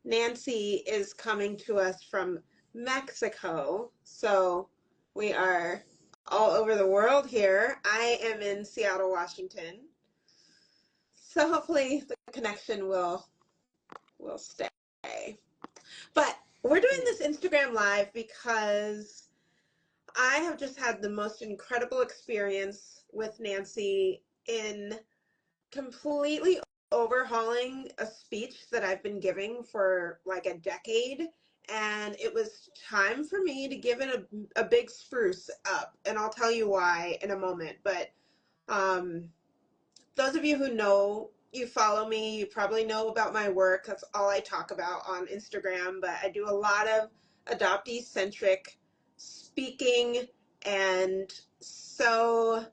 Nancy is coming to us from Mexico. So we are all over the world here. I am in Seattle, Washington. So hopefully the connection will stay. But we're doing this Instagram live because I have just had the most incredible experience with Nancy in completely overhauling a speech that I've been giving for like a decade. And it was time for me to give it a big spruce up. And I'll tell you why in a moment. But um, those of you who know, you follow me, you probably know about my work. That's all I talk about on Instagram. But I do a lot of adoptee centric speaking. And so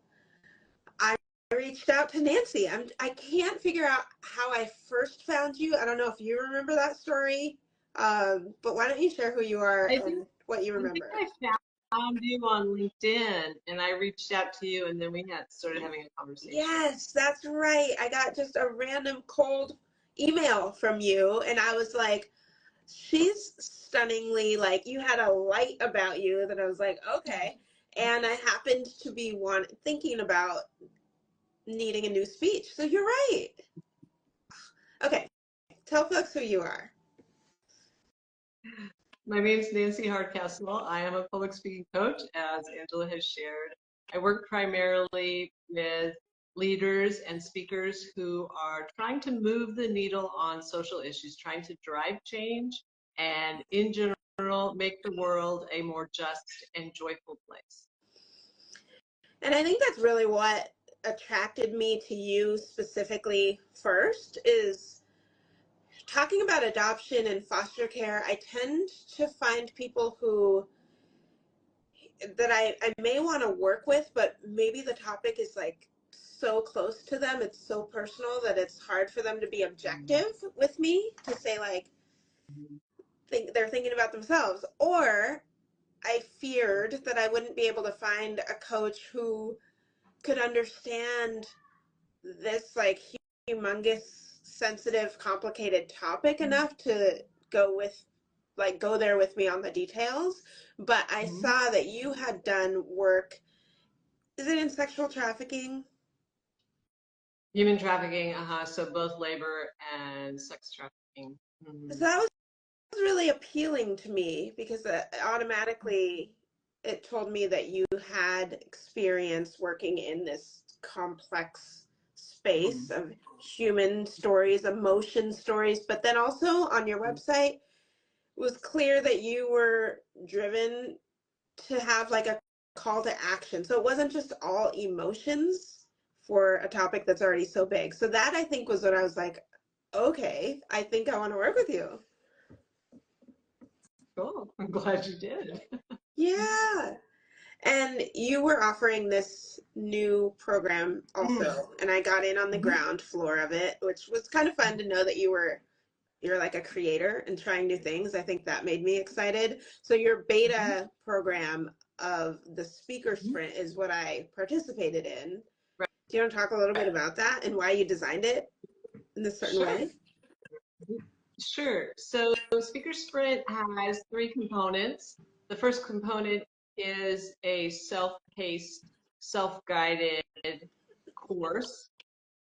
I reached out to Nancy. I can't figure out how I first found you. I don't know if you remember that story, but why don't you share who you are I and think what you I think remember? I found you on LinkedIn and I reached out to you and then we had started having a conversation. Yes, that's right. I got just a random cold email from you, and I was like, she's stunningly like, you had a light about you that I was like, okay. And I happened to be thinking about needing a new speech. So you're right. Okay, tell folks who you are. My name is Nancy Hardcastle. I am a public speaking coach, as Angela has shared. I work primarily with leaders and speakers who are trying to move the needle on social issues, trying to drive change, and in general, make the world a more just and joyful place. And I think that's really what attracted me to you specifically first is talking about adoption and foster care. I tend to find people who that I may want to work with, but maybe the topic is like so close to them, it's so personal that it's hard for them to be objective with me to say like they're thinking about themselves. Or I feared that I wouldn't be able to find a coach who could understand this like humongous, sensitive, complicated topic enough to go there with me on the details. But I Mhm. saw that you had done work. Is it in sexual trafficking? Human trafficking, so both labor and sex trafficking. So Mhm. that was really appealing to me because automatically it told me that you had experience working in this complex space Mhm. of human stories, emotion stories, but then also on your website it was clear that you were driven to have like a call to action. So it wasn't just all emotions for a topic that's already so big. So that I think was what I was like, okay, I think I want to work with you. Cool. I'm glad you did. Yeah. And you were offering this new program Mm. also, and I got in on the Mhm. ground floor of it, which was kind of fun to know that you're like a creator and trying new things. I think that made me excited. So your Mhm. beta program of the speaker Mhm. sprint is what I participated in. Right. Do you want to talk a little bit about that and why you designed it in this certain Sure. way? Sure. So Speaker Sprint has three components. The first component is a self-paced, self-guided course.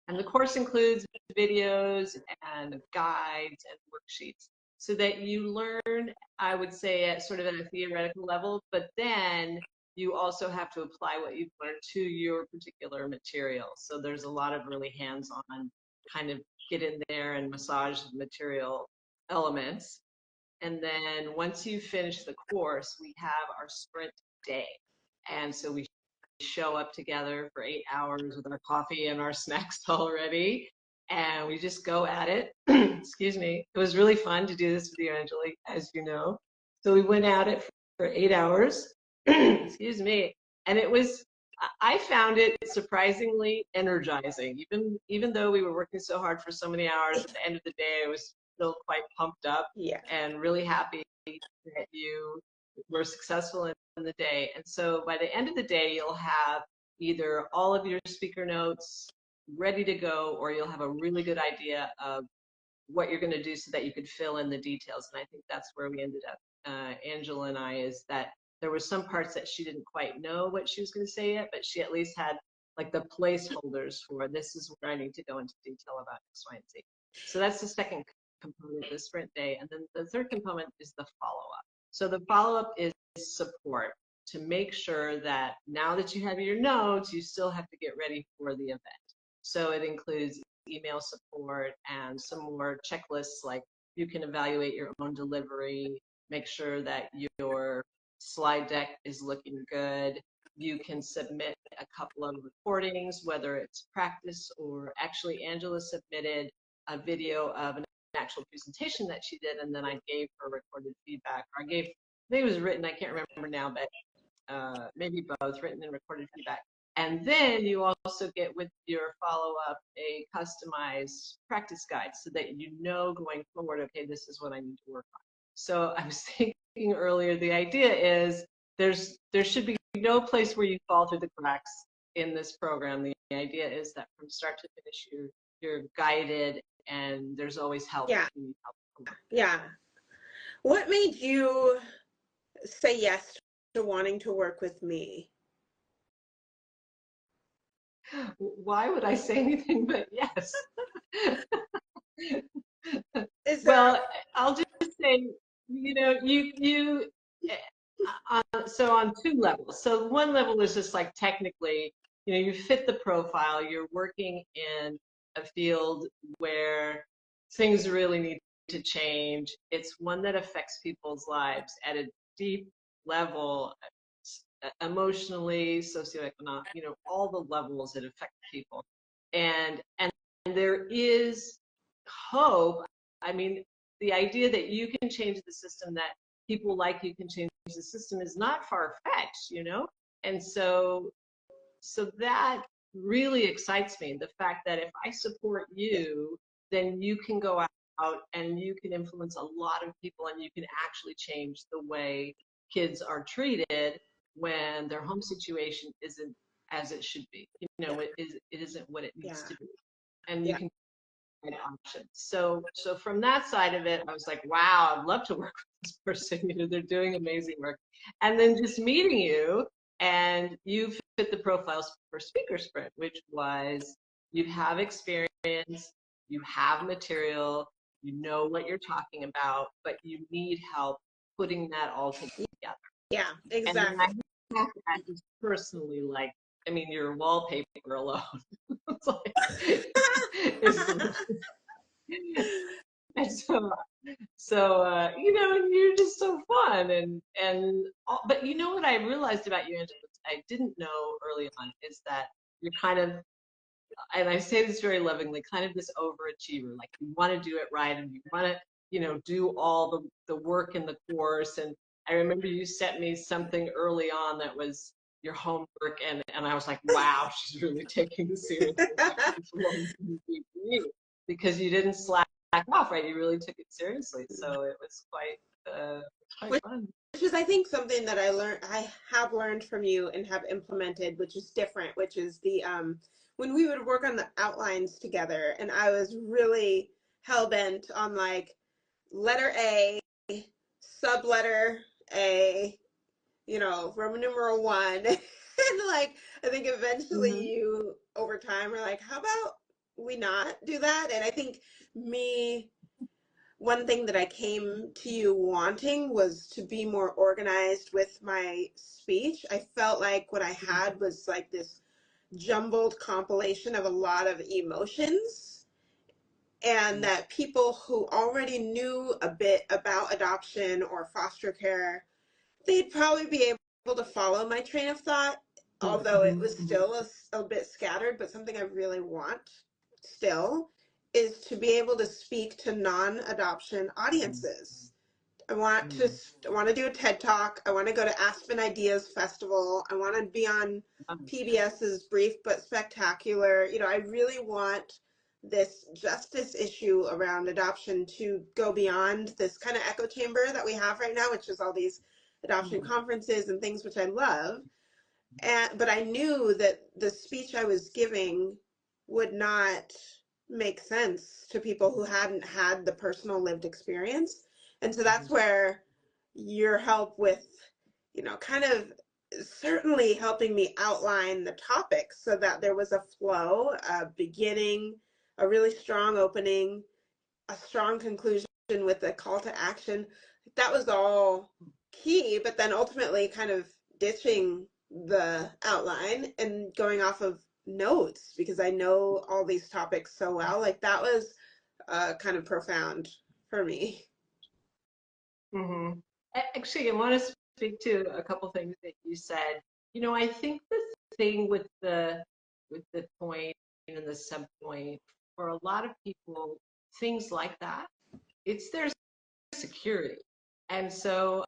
And the course includes videos and guides and worksheets so that you learn, I would say, at sort of at a theoretical level, but then you also have to apply what you've learned to your particular material. So there's a lot of really hands-on kind of get in there and massage the material elements. And then once you finish the course, we have our sprint day. And so we show up together for 8 hours with our coffee and our snacks all ready. And we just go at it. Excuse me. It was really fun to do this with you, Angelique, as you know. So we went at it for 8 hours. Excuse me. And I found it surprisingly energizing. Even though we were working so hard for so many hours, at the end of the day, I was still quite pumped up Yeah. and really happy that you were successful in the day. And so by the end of the day, you'll have either all of your speaker notes ready to go, or you'll have a really good idea of what you're going to do so that you could fill in the details. And I think that's where we ended up, Angela and I, is that there were some parts that she didn't quite know what she was going to say yet, but she at least had like the placeholders for this is where I need to go into detail about X, Y, and Z. So that's the second component, the sprint day. And then the third component is the follow-up. So the follow-up is support, to make sure that now that you have your notes, you still have to get ready for the event. So it includes email support and some more checklists, like you can evaluate your own delivery, make sure that your slide deck is looking good. You can submit a couple of recordings, whether it's practice or actually Angela submitted a video of an actual presentation that she did, and then I gave her recorded feedback. Or I think it was written, I can't remember now, but maybe both, written and recorded feedback. And then you also get with your follow-up a customized practice guide so that you know going forward, okay, this is what I need to work on. So I was thinking earlier, the idea is there should be no place where you fall through the cracks in this program. The idea is that from start to finish, you're guided, and there's always help. Yeah. Yeah. What made you say yes to wanting to work with me? Why would I say anything but yes? Well, I'll just say, so on two levels. So one level is just like technically, you fit the profile, you're working in a field where things really need to change. It's one that affects people's lives at a deep level, emotionally, socioeconomic, all the levels that affect people. And there is hope. I mean, the idea that you can change the system, that people like you can change the system, is not far-fetched, And so that really excites me. The fact that if I support you, then you can go out and you can influence a lot of people, and you can actually change the way kids are treated when their home situation isn't as it should be. It isn't what it needs to be. And you can options. So from that side of it, I was like, wow, I'd love to work with this person. They're doing amazing work. And then just meeting you, and you fit the profiles for Speaker Sprint, which was you have experience, you have material, you know what you're talking about, but you need help putting that all together. Yeah, exactly. And then I have that just personally, like, I mean, your wallpaper alone. It's like, and you're just so fun, but you know what I realized about you, Angela, I didn't know early on, is that you're kind of, and I say this very lovingly, kind of this overachiever. Like, you want to do it right, and you want to, do all the work in the course. And I remember you sent me something early on that was your homework, and I was like, wow, she's really taking this seriously. Because you didn't slack off, right? You really took it seriously. So it was quite fun. Which is, I think, something that I have learned from you and have implemented, which is different, which is the when we would work on the outlines together, and I was really hell-bent on like letter A, subletter A, Roman numeral 1. And like, I think eventually you, over time, were like, how about we not do that? And I think one thing that I came to you wanting was to be more organized with my speech. I felt like what I had was like this jumbled compilation of a lot of emotions, and that people who already knew a bit about adoption or foster care, they'd probably be able to follow my train of thought, although it was still a bit scattered. But something I really want still is to be able to speak to non-adoption audiences. I want to do a TED Talk. I want to go to Aspen Ideas Festival. I want to be on PBS's Brief but Spectacular. I really want this justice nhưng around adoption to go beyond this kind of echo chamber that we have right now, which is all these adoption conferences and things, which I love. But I knew that the speech I was giving would not make sense to people who hadn't had the personal lived experience. And so that's Mhm. where your help with, kind of certainly helping me outline the topics so that there was a flow, a beginning, a really strong opening, a strong conclusion with a call to action. That was all key, but then ultimately kind of ditching the outline and going off of notes because I know all these topics so well. Like that was kind of profound for me. Mhm. Actually, I want to speak to a couple things that you said. I think the thing with the point and the sub point for a lot of people, things like that, it's their security. And so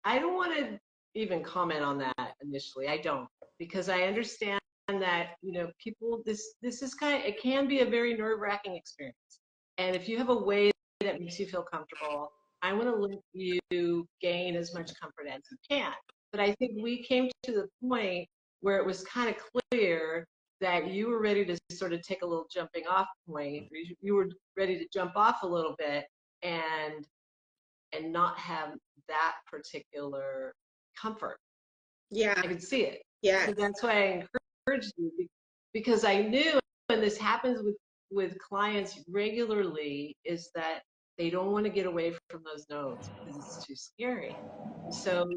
I don't want to even comment on that initially. I don't, because I understand that, people, this is it can be a very nerve-wracking experience. And if you have a way that makes you feel comfortable, I want to let you gain as much comfort as you can. But I think we came to the point where it was kind of clear that you were ready to sort of take a little jumping off point. You were ready to jump off a little bit and not have that particular comfort. Yeah. I could see it. Yes. So that's why I encouraged you, because I knew, and this happens with clients regularly, is that they don't want to get away from those notes because it's too scary. So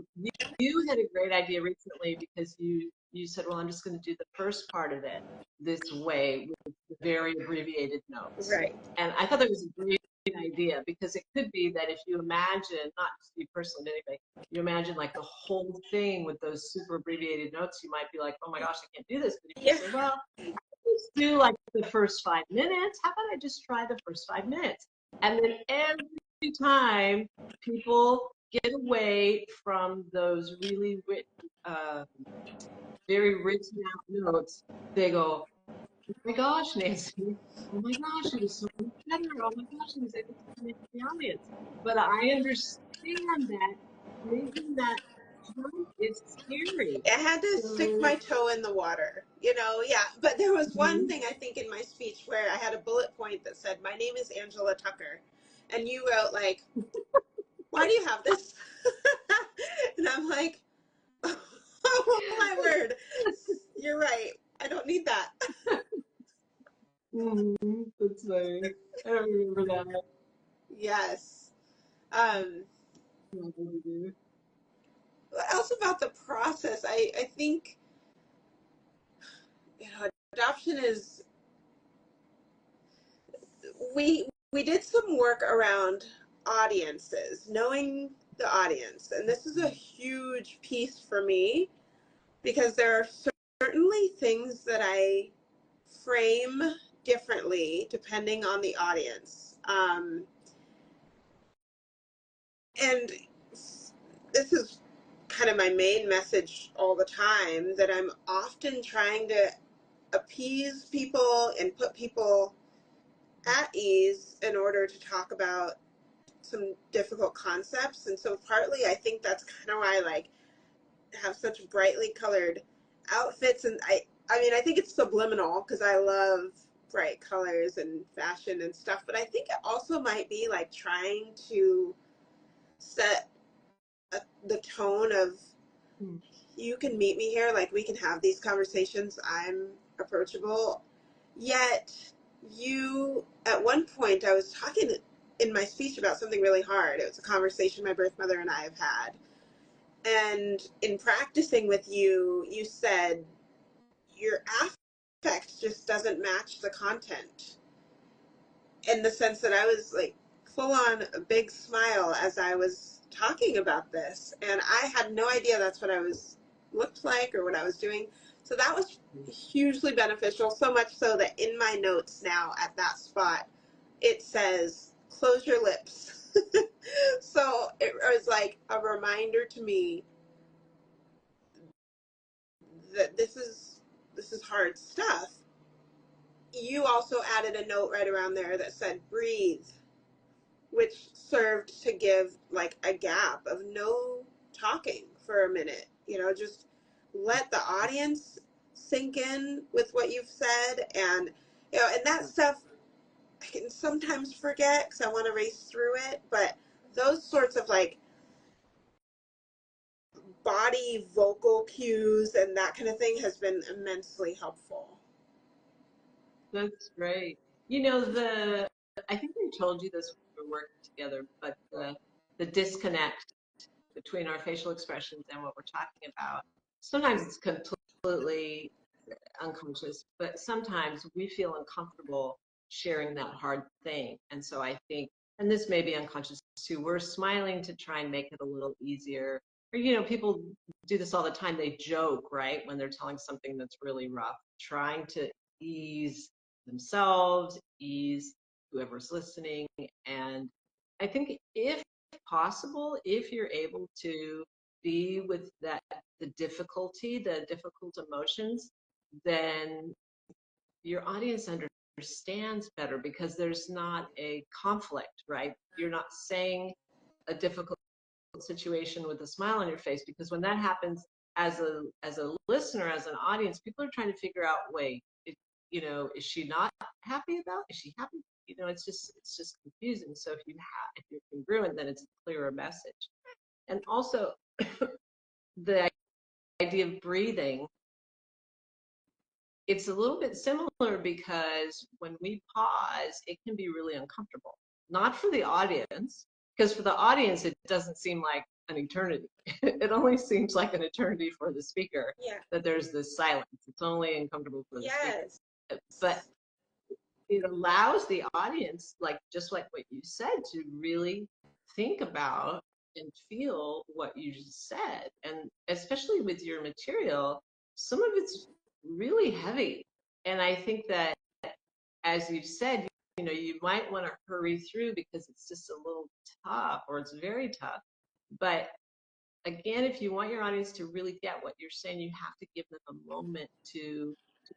you had a great idea recently because you said, well, I'm just going to do the first part of it this way with very abbreviated notes. Right. And I thought that was a great idea because it could be that if you imagine, not just you personally, but anybody, you imagine like the whole thing with those super abbreviated notes, you might be like, oh my gosh, I can't do this. But if you Yeah. say, well, let's do like the first 5 minutes, how about I just try the first 5 minutes? And then every time people get away from those really very written out notes, they go, oh my gosh, Nancy, oh my gosh, it was so much better. Oh my gosh, it was able to connect with the audience. But I understand that making that jump is scary. I had to stick So, my toe in the water, yeah. But there was one mhm. thing I think in my speech where I had a bullet point that said, "My name is Angela Tucker." And you wrote, like, "Why do you have this?" And I'm like, oh my word. You're right. I don't need that. That's funny. I don't remember that. Yes. Um, what else about the process? I think, adoption is, we did some work around audiences, knowing the audience. And this is a huge piece for me because there are certainly things that I frame differently depending on the audience. And this is kind of my main message all the time, that I'm often trying to appease people and put people at ease in order to talk about some difficult concepts. And so partly I think that's kind of why I like have such brightly colored outfits. And I mean, I think it's subliminal because I love bright colors and fashion and stuff, but I think it also might be like trying to set the tone of, you can meet me here, like we can have these conversations, I'm approachable. Yet you, at one point I was talking in my speech about something really hard. It was a conversation my birth mother and I have had, and in practicing with you, you said your affect just doesn't match the content, in the sense that I was like full on a big smile as I was talking about this. And I had no idea that's what I was looked like or what I was doing. So that was hugely beneficial, so much so that in my notes now at that spot, it says, close your lips. So it was like a reminder to me that this is hard stuff. You also added a note right around there that said breathe, which served to give like a gap of no talking for a minute. Just let the audience sink in with what you've said. And and that stuff, I can sometimes forget because I want to race through it, but those sorts of like body vocal cues and that kind of thing has been immensely helpful. That's great. You know, I think we told you this when we were working together, but the disconnect between our facial expressions and what we're talking about, sometimes it's completely unconscious, but sometimes we feel uncomfortable sharing that hard thing. And so I think, and this may be unconscious too, we're smiling to try and make it a little easier. Or, you know, people do this all the time. They joke, right, when they're telling something that's really rough, trying to ease themselves, ease whoever's listening. And I think if possible, if you're able to be with that, the difficulty, the difficult emotions, then your audience understands better because there's not a conflict, right? You're not saying a difficult situation with a smile on your face, because when that happens as a listener, as an audience, people are trying to figure out, wait, you know, is she not happy about? Is she happy? You know, it's just confusing. So if you're congruent, then it's a clearer message. And also the idea of breathing, it's a little bit similar because when we pause, it can be really uncomfortable. Not for the audience, because for the audience, it doesn't seem like an eternity. It only seems like an eternity for the speaker Yeah. that there's this silence. It's only uncomfortable for the speaker. Yes. But it allows the audience, like just like what you said, to really think about and feel what you just said. And especially with your material, some of it's really heavy. And I think that, as you said, you know, you might want to hurry through because it's just a little tough, or it's very tough. But again, if you want your audience to really get what you're saying, you have to give them a moment to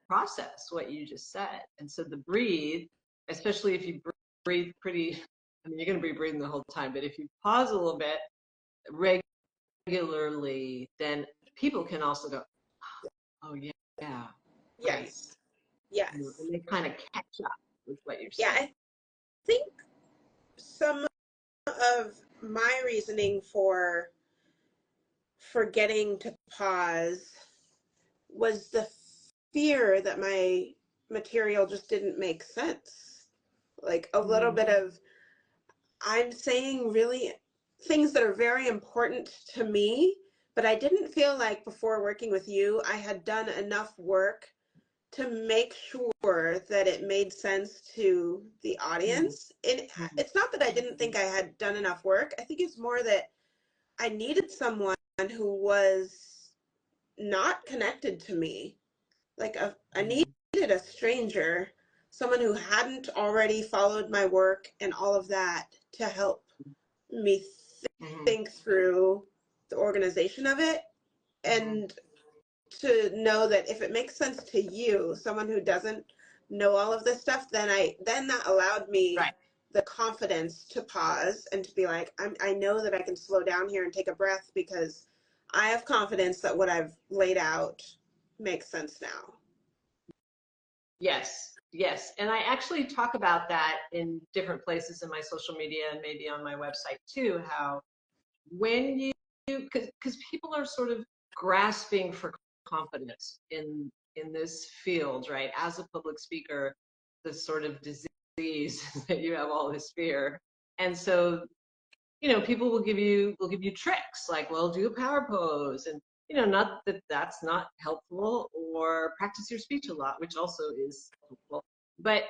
process what you just said. And so the breathe, especially if you breathe pretty, I mean, you're going to be breathing the whole time, but if you pause a little bit regularly, then people can also go, oh, yeah, yeah, right. Yes. And Yes. they kind of catch up with what you're Yeah, saying. I think some of my reasoning for forgetting to pause was the fear that my material just didn't make sense. Like a little bit of, I'm saying really things that are very important to me, but I didn't feel like before working with you, I had done enough work to make sure that it made sense to the audience. And it's not that I didn't think I had done enough work. I think it's more that I needed someone who was not connected to me. Like I needed a stranger, someone who hadn't already followed my work and all of that to help me think through the organization of it, and to know that if it makes sense to you, someone who doesn't know all of this stuff, then that allowed me Right. the confidence to pause and to be like, I know that I can slow down here and take a breath because I have confidence that what I've laid out makes sense now. Yes, yes. And I actually talk about that in different places in my social media and maybe on my website too, how when you, because people are sort of grasping for confidence in this field, right? As a public speaker, the sort of disease that you have all this fear. And so, you know, people will give you tricks like, well, do a power pose, and you know, not that that's not helpful, or practice your speech a lot, which also is helpful. But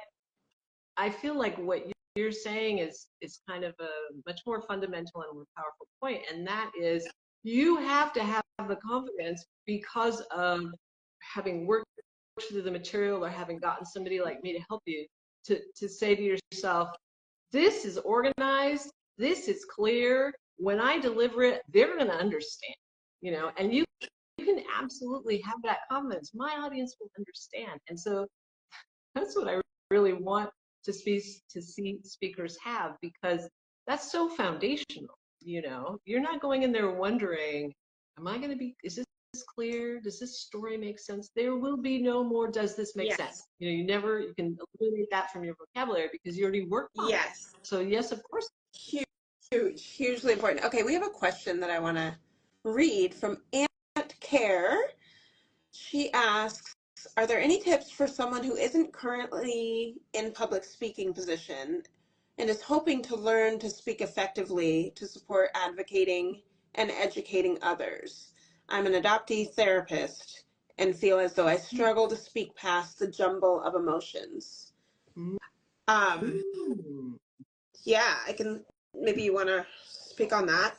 I feel like what you're saying is kind of a much more fundamental and more powerful point, and that is you have to have the confidence because of having worked through the material or having gotten somebody like me to help you to say to yourself, this is organized, this is clear. When I deliver it, they're going to understand, you know, and you can absolutely have that confidence. My audience will understand. And so that's what I really want to see speakers have, because that's so foundational. You know, you're not going in there wondering, am I going to be, is this clear? Does this story make sense? There will be no more, does this make sense? Yes. You can eliminate that from your vocabulary because you already worked on it. Yes. So yes, of course. Huge, hugely important. Okay, we have a question that I want to read from Aunt Care. She asks, are there any tips for someone who isn't currently in public speaking position and is hoping to learn to speak effectively to support advocating and educating others? I'm an adoptee therapist and feel as though I struggle to speak past the jumble of emotions. Um, yeah, I can, maybe you want to speak on that?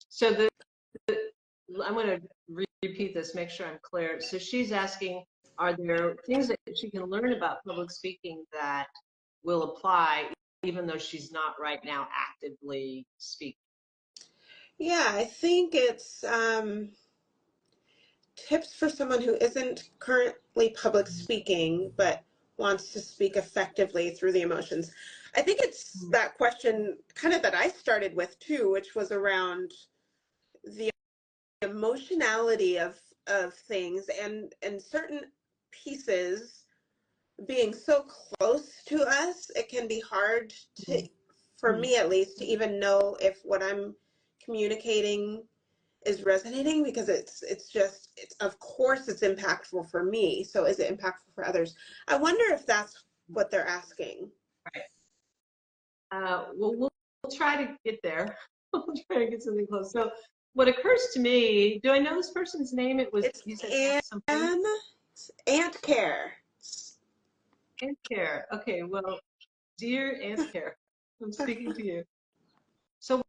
So I'm going to repeat this, make sure I'm clear. So she's asking, are there things that she can learn about public speaking that will apply even though she's not right now actively speaking? Yeah, I think it's tips for someone who isn't currently public speaking but wants to speak effectively through the emotions. I think it's that question kind of that I started with too, which was around the emotionality of things and certain pieces being so close to us. It can be hard to, for me at least, to even know if what I'm communicating is resonating, because it's of course it's impactful for me, so is it impactful for others? I wonder if that's what they're asking. Right. Well, we'll try to get there. We'll try to get something close. So what occurs to me, do I know this person's name? It's You said Aunt something? Aunt Care. Aunt Care. Okay, well, dear Aunt Care, I'm speaking to you. So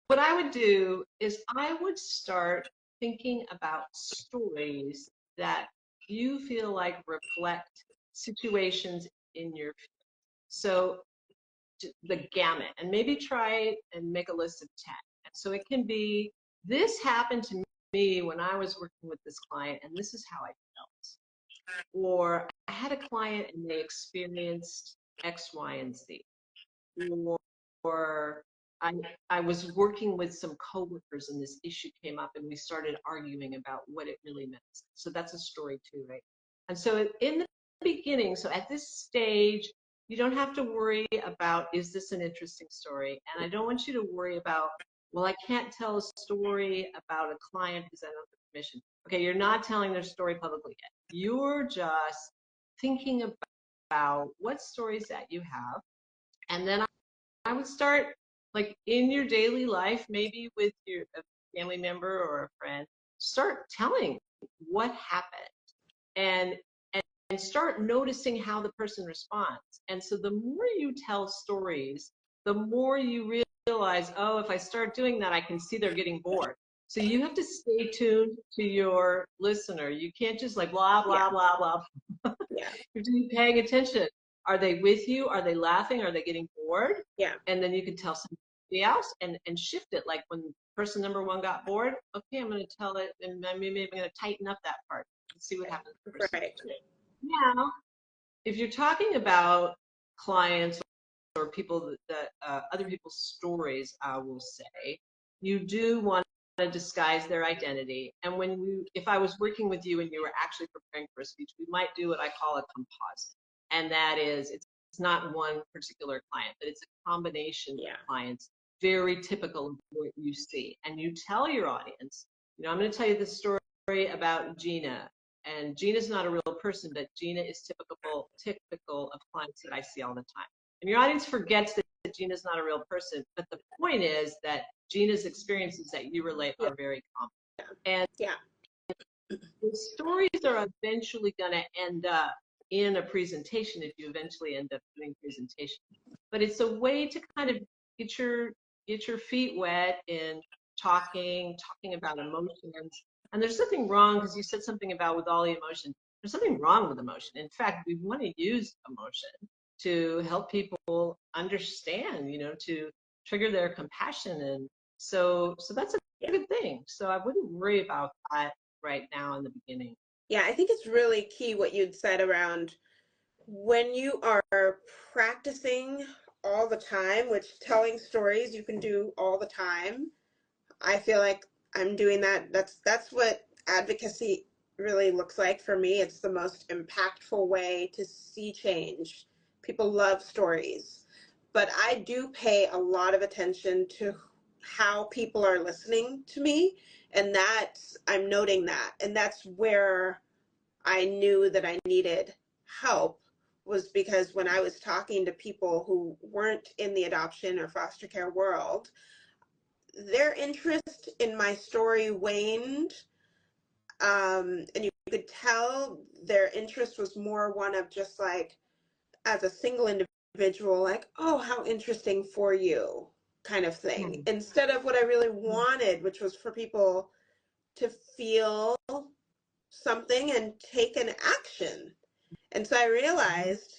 what I would do is I would start thinking about stories that you feel like reflect situations in your field. So the gamut, and maybe try and make a list of 10. And so it can be, this happened to me when I was working with this client, and this is how I felt. Or I had a client and they experienced X, Y, and Z. Or I was working with some coworkers and this issue came up and we started arguing about what it really meant. So that's a story too, right? And so in the beginning, so at this stage, you don't have to worry about, is this an interesting story? And I don't want you to worry about, well, I can't tell a story about a client because I don't have permission. Okay, you're not telling their story publicly yet. You're just thinking about what stories that you have. And then I would start, like, in your daily life, maybe with a family member or a friend, start telling what happened and and start noticing how the person responds. And so the more you tell stories, the more you realize, oh, if I start doing that, I can see they're getting bored. So you have to stay tuned to your listener. You can't just like blah, blah, blah, blah. Yeah. You have to be paying attention. Are they with you? Are they laughing? Are they getting bored? Yeah. And then you can tell somebody else and shift it. Like when person number one got bored, okay, I'm going to tell it, and maybe I'm going to tighten up that part and see what happens. Right. Now, if you're talking about clients or people that other people's stories, I will say, you do want to disguise their identity. And if I was working with you and you were actually preparing for a speech, we might do what I call a composite. And that is, it's not one particular client, but it's a combination of clients, very typical of what you see. And you tell your audience, I'm going to tell you the story about Gina. And Gina's not a real person, but Gina is typical of clients that I see all the time. And your audience forgets that Gina's not a real person, but the point is that Gina's experiences that you relate are very common. And the stories are eventually going to end up in a presentation if you eventually end up doing presentation. But it's a way to kind of get your feet wet in talking about emotions. And there's nothing wrong, because you said something about with all the emotion. There's something wrong with emotion. In fact, we want to use emotion to help people understand, to trigger their compassion. And so that's a good thing. So I wouldn't worry about that right now in the beginning. Yeah, I think it's really key what you'd said around when you are practicing all the time, which telling stories you can do all the time. I feel like I'm doing that. That's what advocacy really looks like for me. It's the most impactful way to see change. People love stories, but I do pay a lot of attention to how people are listening to me, and that's I'm noting that, and that's where I knew that I needed help, was because when I was talking to people who weren't in the adoption or foster care world, their interest in my story waned. And you could tell their interest was more one of just like, as a single individual, like, oh, how interesting for you, kind of thing, instead of what I really wanted, which was for people to feel something and take an action. And so I realized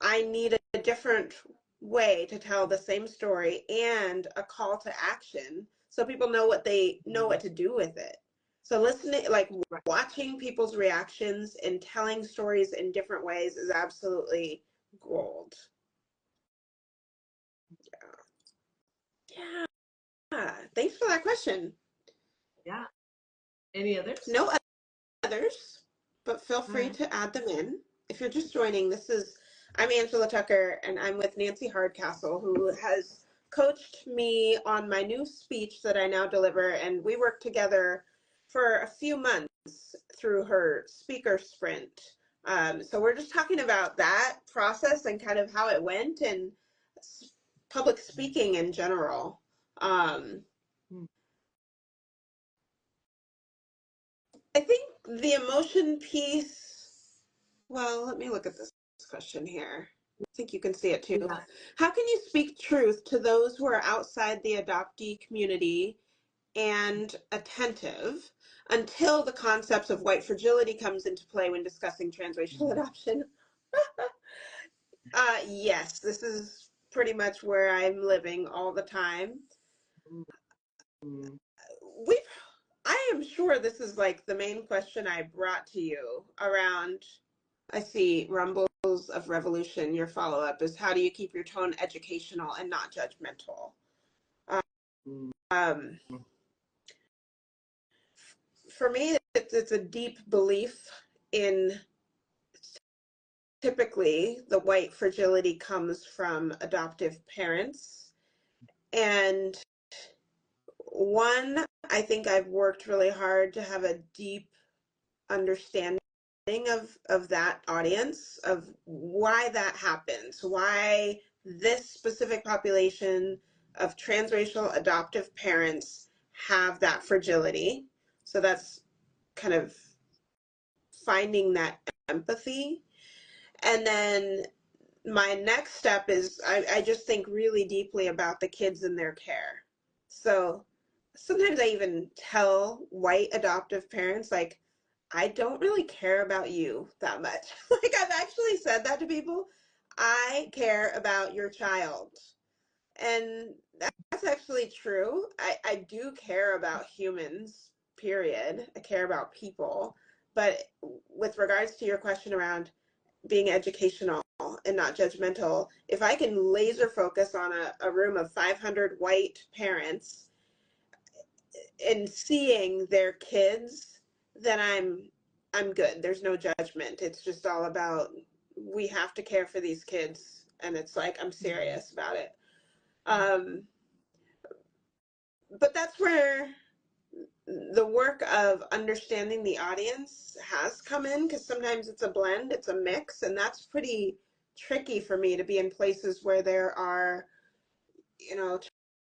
I need a different way to tell the same story and a call to action so people know what to do with it. So listening, like watching people's reactions and telling stories in different ways is absolutely gold. Yeah. Yeah. Thanks for that question. Yeah. Any others? No others, but feel free to add them in. If you're just joining, I'm Angela Tucker, and I'm with Nancy Hardcastle, who has coached me on my new speech that I now deliver, and we worked together for a few months through her speaker sprint. So we're just talking about that process and kind of how it went, and public speaking in general. I think the emotion piece, well, let me look at this question here. I think you can see it too. Yeah. How can you speak truth to those who are outside the adoptee community and attentive until the concepts of white fragility comes into play when discussing transracial adoption? Yes, this is pretty much where I'm living all the time. I am sure this is like the main question I brought to you around. I see rumbles of revolution. Your follow-up is, how do you keep your tone educational and not judgmental? For me, it's a deep belief in, typically the white fragility comes from adoptive parents. And one, I think I've worked really hard to have a deep understanding of that audience, of why that happens, why this specific population of transracial adoptive parents have that fragility. So that's kind of finding that empathy. And then my next step is I just think really deeply about the kids in their care. So sometimes I even tell white adoptive parents, like, I don't really care about you that much. Like, I've actually said that to people. I care about your child. And that's actually true. I do care about humans, period. I care about people. But with regards to your question around being educational and not judgmental, if I can laser focus on a room of 500 white parents and seeing their kids, then I'm good. There's no judgment. It's just all about, we have to care for these kids, and it's like, I'm serious about it. But that's where the work of understanding the audience has come in, because sometimes it's a blend, it's a mix, and that's pretty tricky for me to be in places where there are,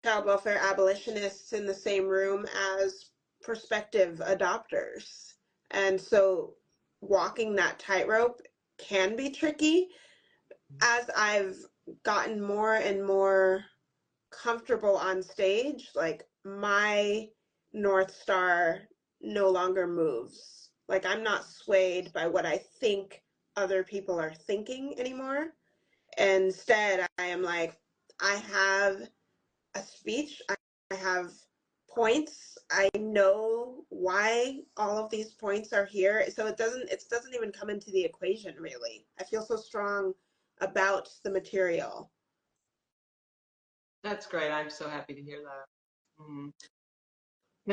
child welfare abolitionists in the same room as prospective adopters. And so walking that tightrope can be tricky. As I've gotten more and more comfortable on stage, like, my North Star no longer moves. Like, I'm not swayed by what I think other people are thinking anymore. Instead, I am like, I have a speech, I have points. I know why all of these points are here. So it doesn't even come into the equation, really. I feel so strong about the material. That's great. I'm so happy to hear that.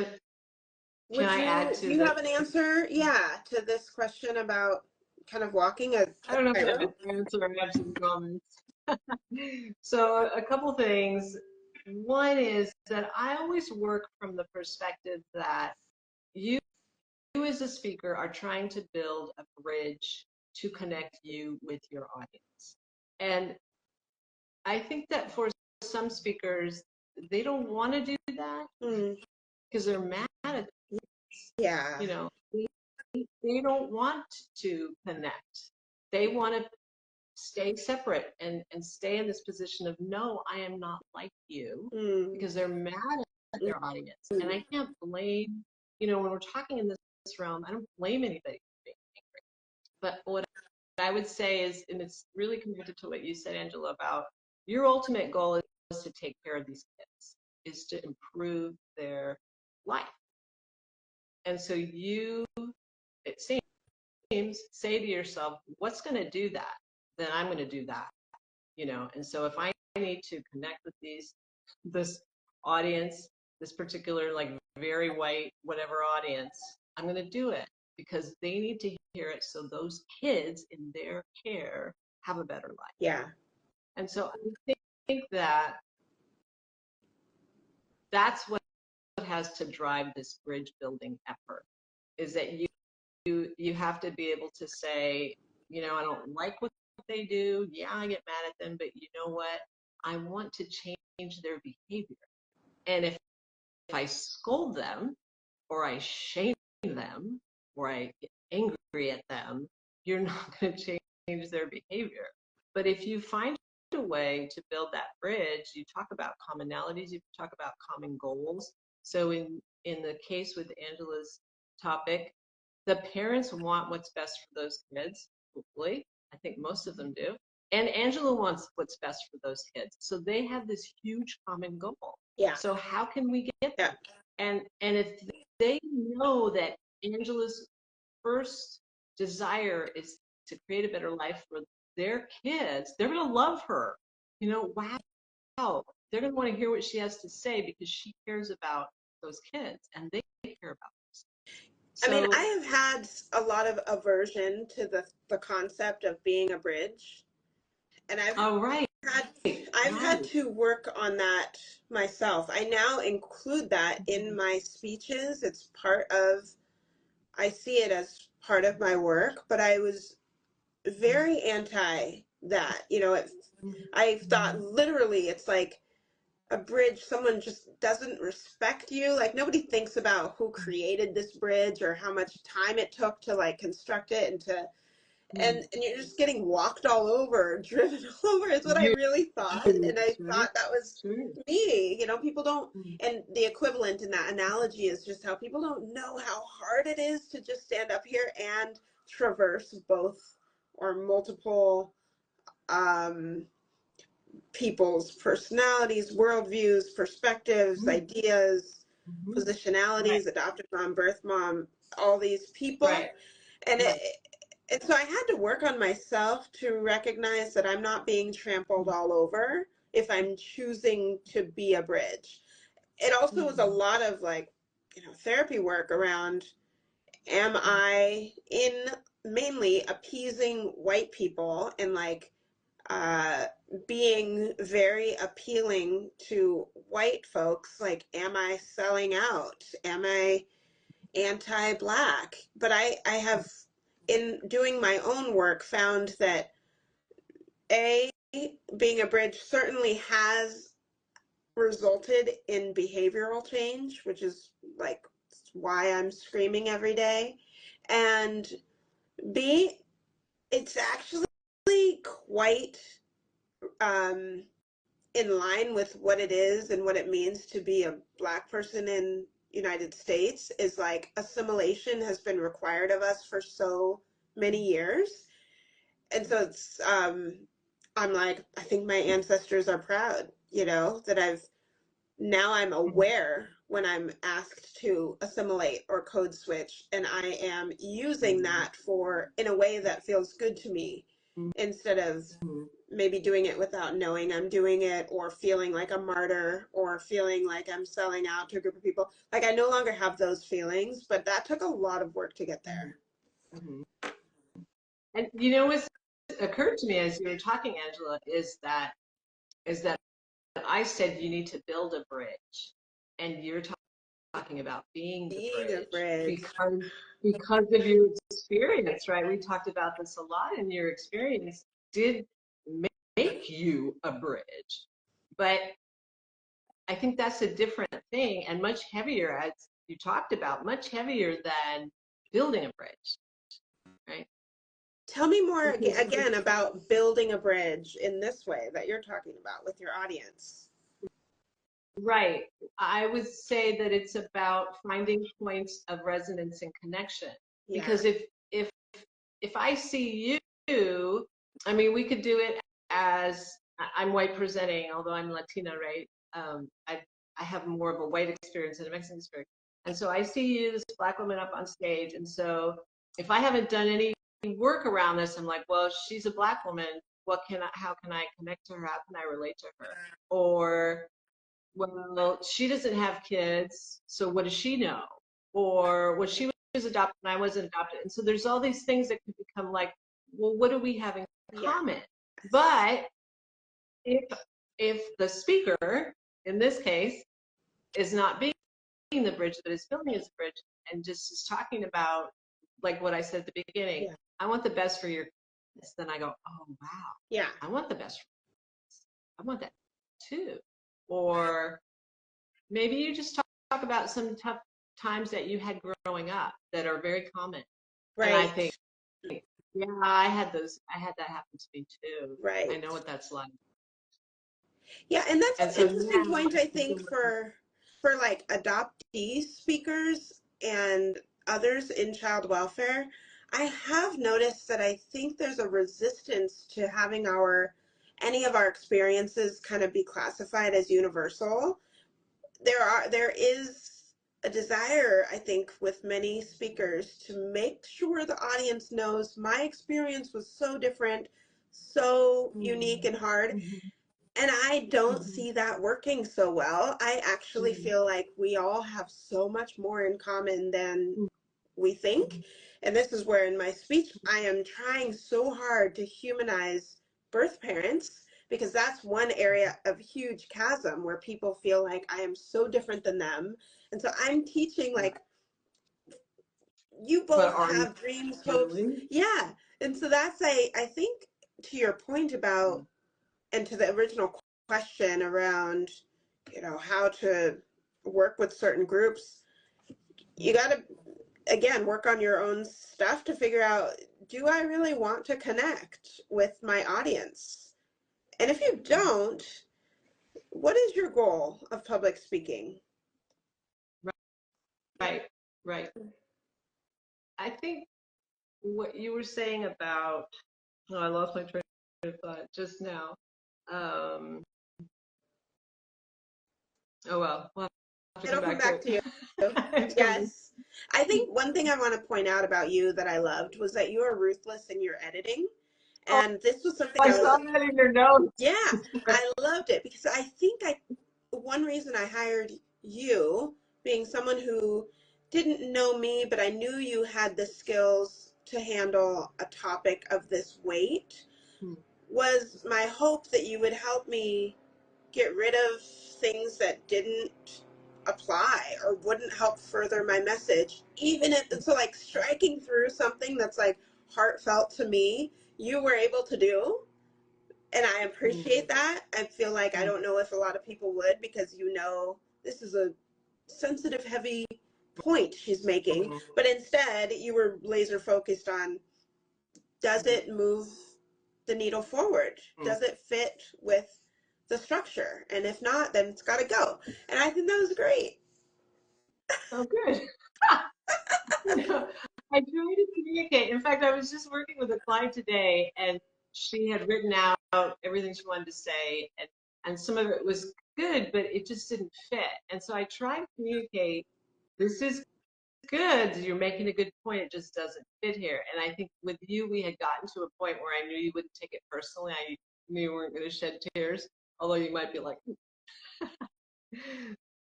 Can I add Do to you the, have an answer? Yeah, to this question about kind of walking a I don't know if I have tightrope? an answer, I have some comments. So a couple things. One is that I always work from the perspective that you as a speaker are trying to build a bridge to connect you with your audience. And I think that for some speakers, they don't want to do that Mm, because they're mad at, yeah. you know, they don't want to connect. They want to stay separate and stay in this position of, no, I am not like you, Mm, because they're mad at mm, their audience. And mm. I can't blame, when we're talking in this realm, I don't blame anybody for being angry. But what I would say is, and it's really connected to what you said, Angela, about your ultimate goal is to take care of these kids, is to improve their life. And so you, it seems, say to yourself, what's going to do that? Then I'm going to do that. And so if I need to connect with this audience, this particular, like, very white whatever audience, I'm going to do it because they need to hear it so those kids in their care have a better life. Yeah. And so I think that that's what has to drive this bridge building effort, is that you have to be able to say, I don't like what they do. Yeah, I get mad at them, but you know what? I want to change their behavior. And if I scold them, or I shame them, or I get angry at them, you're not going to change their behavior. But if you find a way to build that bridge, you talk about commonalities, you talk about common goals. So in the case with Angela's topic, the parents want what's best for those kids, hopefully. I think most of them do. And Angela wants what's best for those kids. So they have this huge common goal. Yeah. So how can we get Yeah. there? And if they know that Angela's first desire is to create a better life for their kids, they're going to love her. Wow. They're going to want to hear what she has to say because she cares about those kids and they care about us. I mean, I So, have had a lot of aversion to the concept of being a bridge, and oh, right, had I've had right. to work on that myself. I now include that in my speeches. It's part of, I see it as part of my work, but I was very anti that. I thought literally it's like a bridge, someone just doesn't respect you. Like nobody thinks about who created this bridge or how much time it took to like construct it and to and you're just getting walked all over, driven all over is what I really thought. And I Sure, thought that was sure. me. People don't, and the equivalent in that analogy is just how people don't know how hard it is to just stand up here and traverse both or multiple um, people's personalities, worldviews, perspectives, ideas, Right, positionalities, adopted mom, birth mom, all these people. right, And right. and so I had to work on myself to recognize that I'm not being trampled all over if I'm choosing to be a bridge. It also was a lot of like, therapy work around, am I in mainly appeasing white people and like uh, being very appealing to white folks? Like, am I selling out? Am I anti-black? But I have, in doing my own work, found that a being a bridge certainly has resulted in behavioral change, which is like why I'm screaming every day, and b it's actually quite um, in line with what it is and what it means to be a black person in United States. Is like assimilation has been required of us for so many years. And so I'm like, I think my ancestors are proud, that I'm aware when I'm asked to assimilate or code switch, and I am using that for in a way that feels good to me. instead of Mm-hmm. maybe doing it without knowing I'm doing it, or feeling like a martyr, or feeling like I'm selling out to a group of people. Like, I no longer have those feelings, but that took a lot of work to get there. Mm-hmm. And you know what's occurred to me as you were talking, Angela, is that I said you need to build a bridge, and you're talking about being the Being a bridge bridge. because of your experience, right? We talked about this a lot, and your experience did make you a bridge, but I think that's a different thing and much heavier, as you talked about, much heavier than building a bridge, right? Tell me more Because again about building a bridge in this way that you're talking about with your audience. right. I would say that it's about finding points of resonance and connection. Yeah. Because if I see you, I mean, we could do it as I'm white presenting, although I'm Latina, right? I have more of a white experience than a Mexican experience. And so I see you, this Black woman up on stage. And so if I haven't done any work around this, I'm like, well, she's a Black woman. How can I connect to her? How can I relate to her? Or, well, she doesn't have kids, so what does she know? Or, well, she was adopted and I wasn't adopted. And so there's all these things that could become like, well, what do we have in Yeah. common? But if the speaker, in this case, is not being the bridge, but is filming as a bridge and just is talking about, like what I said at the beginning, Yeah. I want the best for your kids, then I go, oh, wow, Yeah. I want the best for kids. I want that too. Or maybe you just talk about some tough times that you had growing up that are very common. And I Right. think, yeah, I had that happen to me too. Right. I know what that's like. Yeah, and that's And an so interesting now, point, I think, for like adoptee speakers and others in child welfare. I have noticed that I think there's a resistance to having any of our experiences kind of be classified as universal. There is a desire, I think, with many speakers to make sure the audience knows my experience was so different, so unique and hard, mm-hmm, and I don't mm-hmm, see that working so well. I actually mm-hmm, feel like we all have so much more in common than mm-hmm, we think. And this is where in my speech I am trying so hard to humanize birth parents, because that's one area of huge chasm where people feel like I am so different than them. And so I'm teaching, like, you but both are you have dreams, hopes. really? Yeah. And so that's, I think, to your point about, and to the original question around, how to work with certain groups, you got to, again, work on your own stuff to figure out, do I really want to connect with my audience? And if you don't, what is your goal of public speaking? Right, right. I think what you were saying about, oh, I lost my train of thought just now. Um, oh well, we'll have to come It'll come back to back it. to you. It's coming. Yes. I think one thing I want to point out about you that I loved was that you are ruthless in your editing. Oh, And this was something I I was, saw that in your notes. yeah, I loved it, because I think one reason I hired you, being someone who didn't know me, but I knew you had the skills to handle a topic of this weight, was my hope that you would help me get rid of things that didn't apply or wouldn't help further my message. Even if, so like striking through something that's like heartfelt to me, you were able to do. And I appreciate that. I feel like I don't know if a lot of people would, because this is a sensitive, heavy point she's making. But instead, you were laser focused on, does it move the needle forward? Does it fit with the structure? And if not, then it's got to go. And I think that was great. Oh, good. I try to communicate. In fact, I was just working with a client today, and she had written out everything she wanted to say, and some of it was good, but it just didn't fit. And so I tried to communicate, this is good. You're making a good point. It just doesn't fit here. And I think with you, we had gotten to a point where I knew you wouldn't take it personally. I knew you weren't going to shed tears, although you might be like,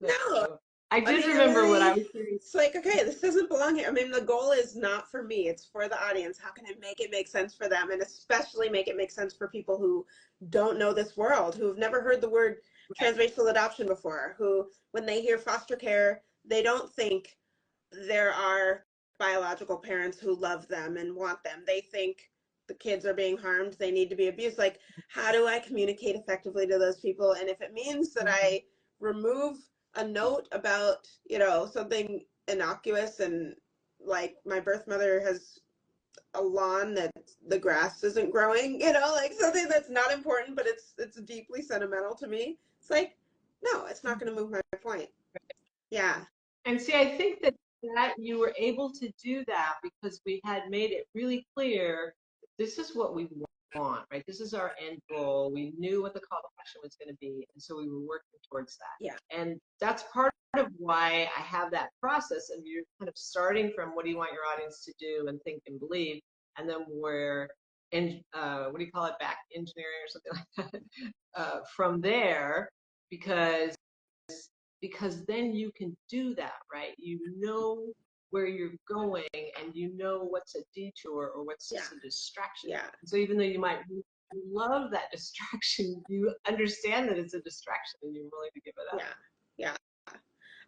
No, so I I did mean, remember what I was saying. it's like, okay, this doesn't belong here. I mean, the goal is not for me, it's for the audience. How can I make it make sense for them? And especially make it make sense for people who don't know this world, who've never heard the word Right. transracial adoption before, who, when they hear foster care, they don't think there are biological parents who love them and want them. They think the kids are being harmed, they need to be abused. Like, how do I communicate effectively to those people? And if it means that Mhm. I remove a note about, something innocuous, and like my birth mother has a lawn that the grass isn't growing, like something that's not important, but it's deeply sentimental to me. It's like, no, it's not going to move my point. Yeah. And see, I think that you were able to do that because we had made it really clear this is what we want, right? This is our end goal. We knew what the call to action was going to be, and so we were working towards Yeah. that. And that's part of why I have that process of you kind of starting from what do you want your audience to do and think and believe, and then we're in what do you call it, back engineering or something like that from there, because then you can do that, right? You know where you're going and you know what's a detour or what's Yeah. just a distraction. Yeah. And so even though you might love that distraction, you understand that it's a distraction and you're willing to give it up. Yeah. Yeah.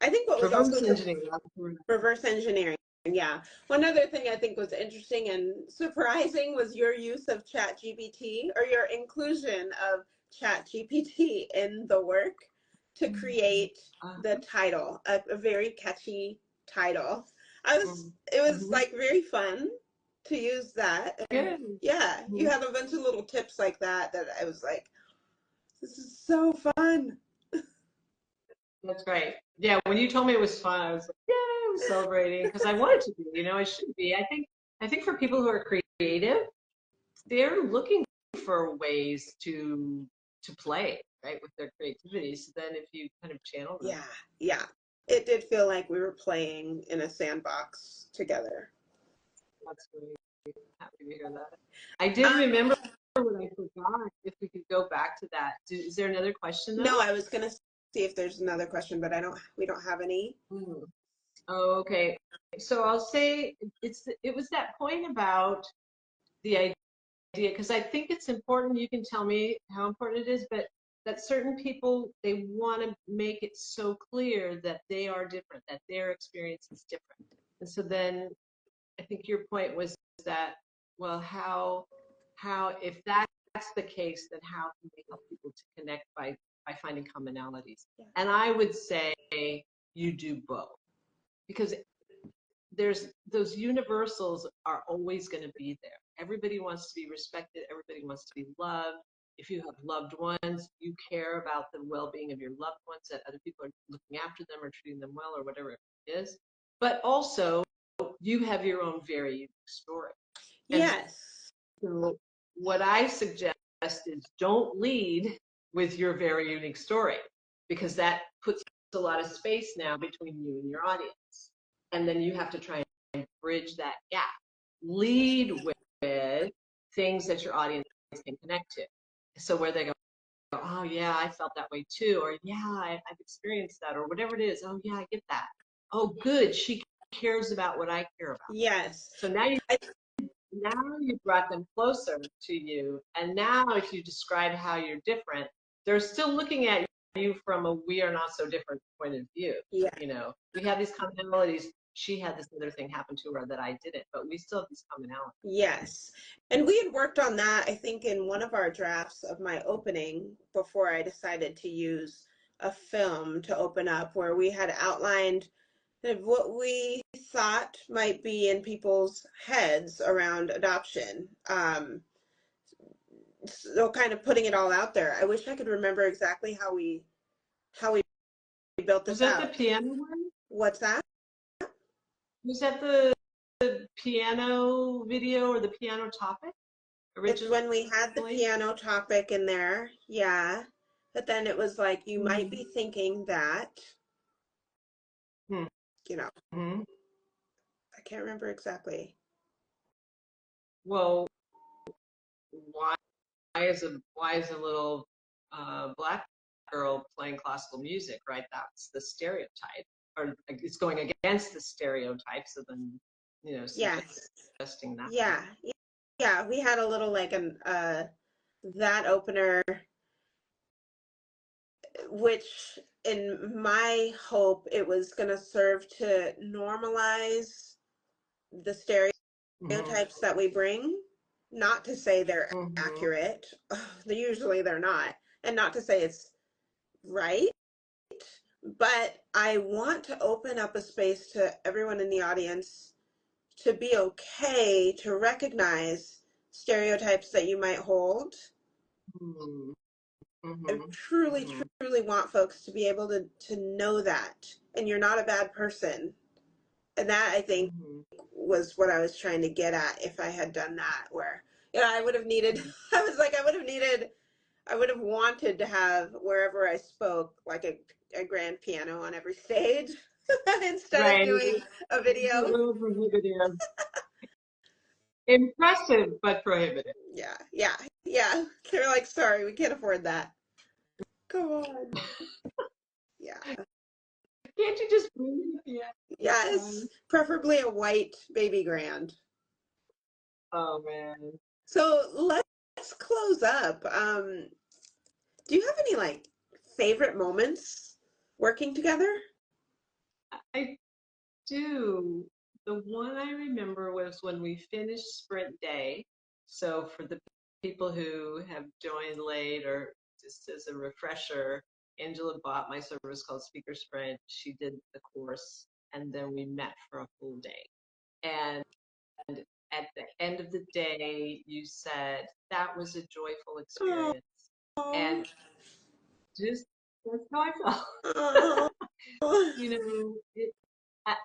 I think what was also Reverse engineering. reverse engineering. Yeah. One other thing I think was interesting and surprising was your use of ChatGPT, or your inclusion of ChatGPT in the work to create the title, a very catchy title. It was like very fun to use that. And Good. yeah, you had a bunch of little tips like that I was like, this is so fun. That's great. Yeah, when you told me it was fun, I was like, yeah, I was celebrating because I wanted to be, I should be. I think for people who are creative, they're looking for ways to play, right, with their creativity. So then if you kind of channel them. Yeah, yeah. It did feel like we were playing in a sandbox together. That's great. Happy to hear that. I did Um, remember what I forgot. If we could go back to that. Is there another question no, though? I was gonna see if there's another question, but we don't have any. Hmm. Oh, okay. So I'll say it was that point about the idea, because I think it's important. You can tell me how important it is, but that certain people, they want to make it so clear that they are different, that their experience is different. And so then I think your point was that, well, how if that's the case, then how can we help people to connect by finding commonalities? Yeah. And I would say you do both, because there's those universals are always going to be there. Everybody wants to be respected. Everybody wants to be loved. If you have loved ones, you care about the well-being of your loved ones, that other people are looking after them or treating them well or whatever it is. But also, you have your own very unique story. And Yes. so what I suggest is don't lead with your very unique story, because that puts a lot of space now between you and your audience. And then you have to try and bridge that gap. Lead with things that your audience can connect to. So where they go, oh yeah, I felt that way too, or yeah, I've experienced that, or whatever it is. Oh yeah, I get that. Oh good, she cares about what I care about. Yes. So now you brought them closer to you, and now if you describe how you're different, they're still looking at you from a we are not so different point of view. Yeah. We have these commonalities. She had this other thing happen to her that I didn't, but we still have these commonalities. Yes. And we had worked on that, I think, in one of our drafts of my opening before I decided to use a film to open up, where we had outlined what we thought might be in people's heads around adoption. So kind of putting it all out there. I wish I could remember exactly how we built Was this that the out. piano one? What's that? Was that the piano video or the piano topic It's originally? when we had the piano topic in there, yeah. But then it was like, you might be thinking that, you know. Mm-hmm. can't remember exactly. Well, why why is a little black girl playing classical music, right? That's the stereotype, or it's going against the stereotypes, so then, Yes. suggesting that. Yeah. Yeah. We had a little like that opener, which in my hope it was going to serve to normalize the Mm-hmm. stereotypes that we bring, not to say they're Mm-hmm. accurate. Usually they're not, and not to say it's right, but I want to open up a space to everyone in the audience to be okay to recognize stereotypes that you might hold. Mm-hmm. I Mm-hmm. truly, Mm-hmm. truly want folks to be able to know that, and you're not a bad person. And that, I think, Mm-hmm. was what I was trying to get at. If I had done that, where, I would have needed, I was like, I would have wanted to have, wherever I spoke, like a grand piano on every stage instead of Right. doing a It's a video. little prohibitive. Impressive, but prohibitive. Yeah, yeah, yeah. They're like, sorry, we can't afford that. Come on. Yeah. Can't you just bring it? Yeah, it's Yes, fine. preferably a white baby grand. Oh man. So let's close up. Do you have any like favorite moments working together? I do. The one I remember was when we finished sprint day. So for the people who have joined late, or just as a refresher, Angela bought my service called Speaker Sprint. She did the course, and then we met for a full day. And at the end of the day, you said that was a joyful Oh, experience. And just that's how I felt. oh,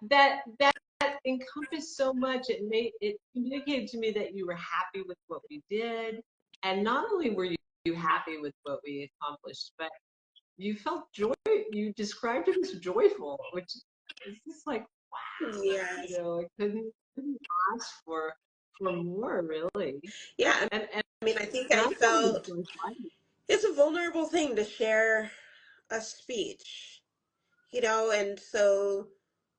That encompassed so much. It communicated to me that you were happy with what we did, and not only were you happy with what we accomplished, but you felt joy. You described it as joyful, which is just like, wow. yes. I couldn't ask for more, really. Yeah, And I mean, I think and I I thought it was felt joyful. it's a vulnerable thing to share a speech, and so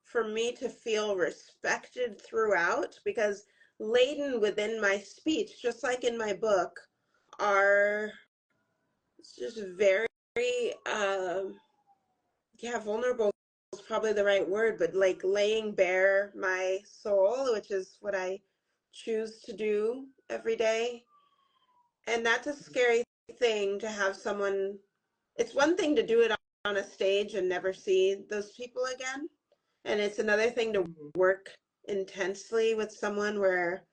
for me to feel respected throughout, because laden within my speech, just like in my book, are just very, yeah, vulnerable is probably the right word, but like laying bare my soul, which is what I choose to do every day. And that's a scary thing to have someone, it's one thing to do it on a stage and never see those people again. And it's another thing to Mhm, work intensely with someone where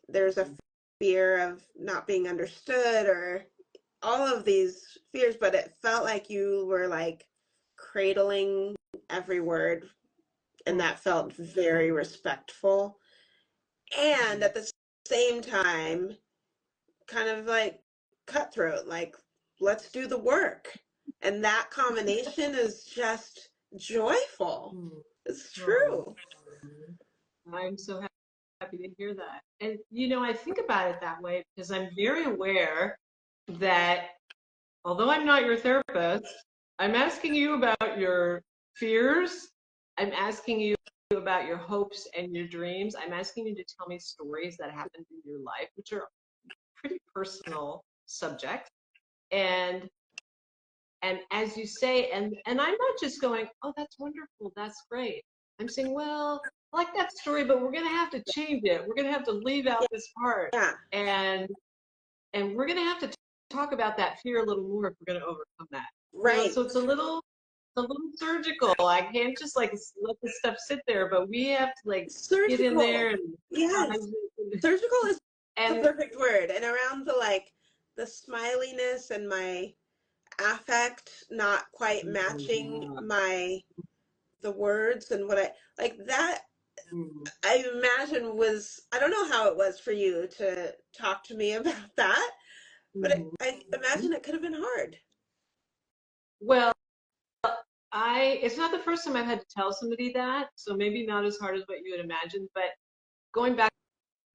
there's a mhm, fear of not being understood or all of these fears, but it felt like you were like cradling every word, and that felt very mhm, respectful. And mhm, at the same time, kind of like cutthroat, like, let's do the work. And that combination is just joyful. mhm. It's Oh, true. I'm so happy to hear that. And I think about it that way because I'm very aware that although I'm not your therapist, I'm asking you about your fears. I'm asking you about your hopes and your dreams. I'm asking you to tell me stories that happened in your life, which are pretty personal subjects. And and as you say, and I'm not just going, oh, that's wonderful, that's great. I'm saying, well, I like that story, but we're gonna have to change it. We're gonna have to leave out this part. Yeah, And we're gonna have to talk about that fear a little more if we're gonna overcome that. right. So it's a little surgical. I can't just like let this stuff sit there, but we have to like get in there Surgical. and Yes. Surgical is the and perfect word. And around the like the smiliness and my affect not quite matching my the words and what I like that I imagine was, I don't know how it was for you to talk to me about that, but I imagine it could have been hard. well, it's not the first time I've had to tell somebody that, so maybe not as hard as what you would imagine, but going back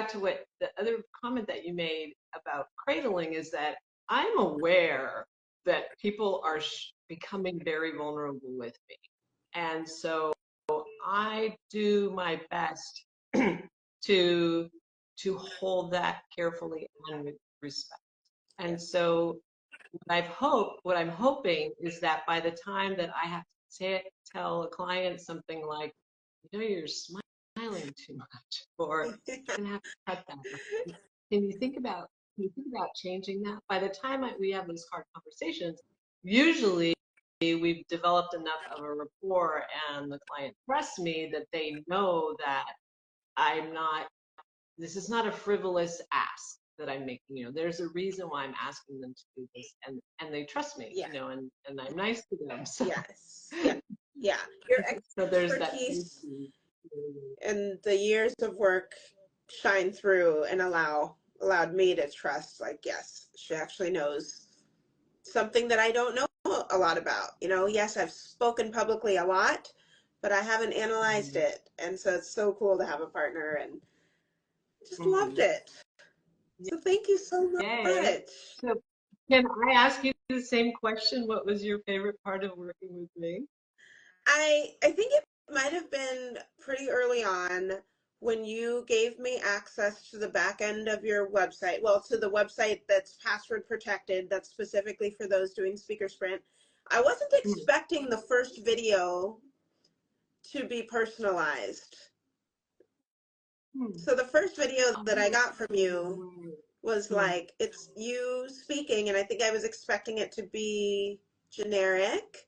to what the other comment that you made about cradling is that I'm aware that people are becoming very vulnerable with me. And so I do my best to hold that carefully and with respect. And so what I'm hoping is that by the time that I have to tell a client something like, you know, you're smiling too much, or you're gonna have to cut that. Can you think about changing that? By the time we have those hard conversations, usually we've developed enough of a rapport and the client trusts me that they know that I'm not, this is not a frivolous ask that I'm making. You know, there's a reason why I'm asking them to do this, and they trust me, Yeah. you know, and I'm nice to them. So Yes. Yeah. Yeah. Your so there's that expertise safety. and the years of work shine through and allowed me to trust, like, yes, she actually knows something that I don't know a lot about. You know, yes, I've spoken publicly a lot, but I haven't analyzed it. And so it's so cool to have a partner, and just loved it. So thank you so Yay. much. So can I ask you the same question? What was your favorite part of working with me? I think it might have been pretty early on when you gave me access to the back end of your website. Well, to the website that's password protected, that's specifically for those doing Speaker Sprint. I wasn't expecting the first video to be personalized. So the first video that I got from you was like, it's you speaking, and I think I was expecting it to be generic,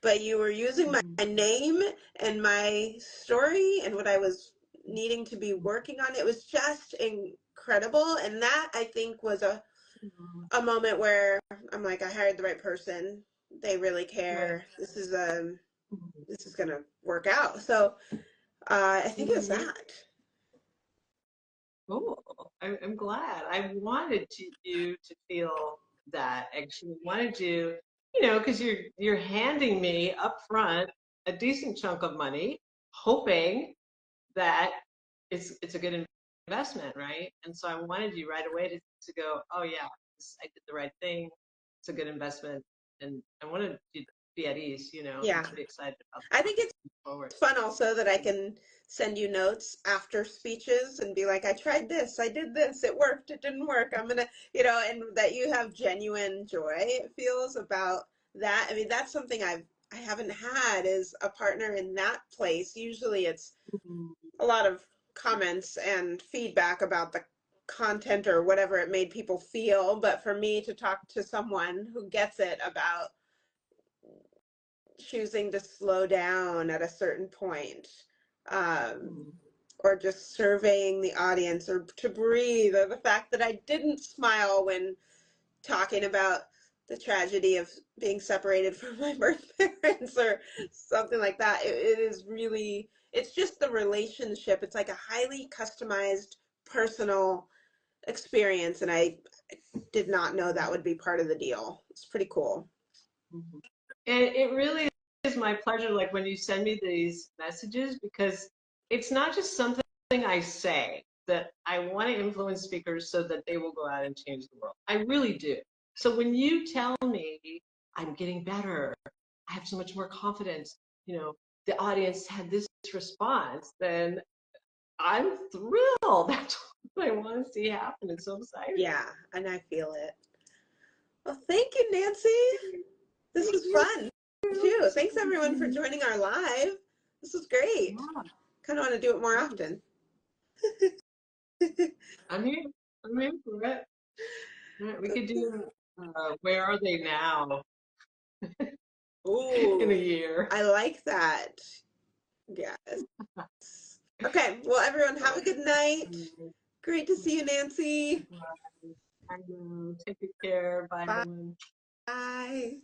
but you were using my name and my story and what I was needing to be working on. It was just incredible. And that, I think, was a moment where I'm like, I hired the right person. They really care. This is gonna work out. So I think it was that. Oh, I'm glad. I wanted you to feel that. Actually, wanted you, you know, because you're handing me up front a decent chunk of money, hoping that it's a good investment, right? And so I wanted you right away to go, oh yeah, I did the right thing. It's a good investment, and I wanted you to be at ease, you know, and Yeah. to be excited about I think it's forward. fun also that I can send you notes after speeches and be like, I tried this, I did this, it worked, it didn't work. I'm gonna, you know, and that you have genuine joy, it feels, about that. I mean, that's something I haven't had, is a partner in that place. Usually it's a lot of comments and feedback about the content or whatever it made people feel, but for me to talk to someone who gets it about choosing to slow down at a certain point, or just surveying the audience, or to breathe, or the fact that I didn't smile when talking about the tragedy of being separated from my birth parents or something like that. It is really, it's just the relationship. It's like a highly customized personal experience, and I did not know that would be part of the deal. It's pretty cool. And it really is my pleasure, like when you send me these messages, because it's not just something I say that I want to influence speakers so that they will go out and change the world. I really do. So when you tell me I'm getting better, I have so much more confidence, you know, the audience had this response, then I'm thrilled. That's what I want to see happen. It's so exciting. Yeah, and I feel it. Well, thank you, Nancy. This was fun too. Thanks everyone for joining our live. This was great. Kind of want to do it more often. I'm here. I'm here for it. Right, we could do where are they now in a Ooh, year? I like that. Yes. Okay. Well, everyone, have a good night. Great to see you, Nancy. I know. Take good care. Bye, Bye. everyone. Bye.